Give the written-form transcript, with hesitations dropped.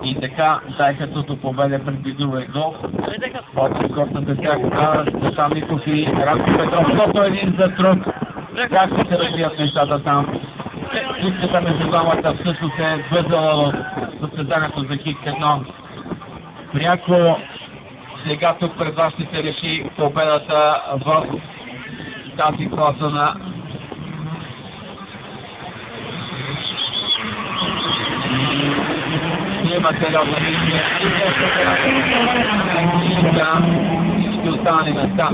И така, тъй като победа предвидува и гол, от скортната тяга Стефан Миков и Радко Петров, който един за друг. Как се развият нещата там? Битката между двамата всъщност е свързала в състезанието за Хикс-1. Пряко сега тук пред вас ще се реши победата в тази класа на има сериозна мисия и ще остане места.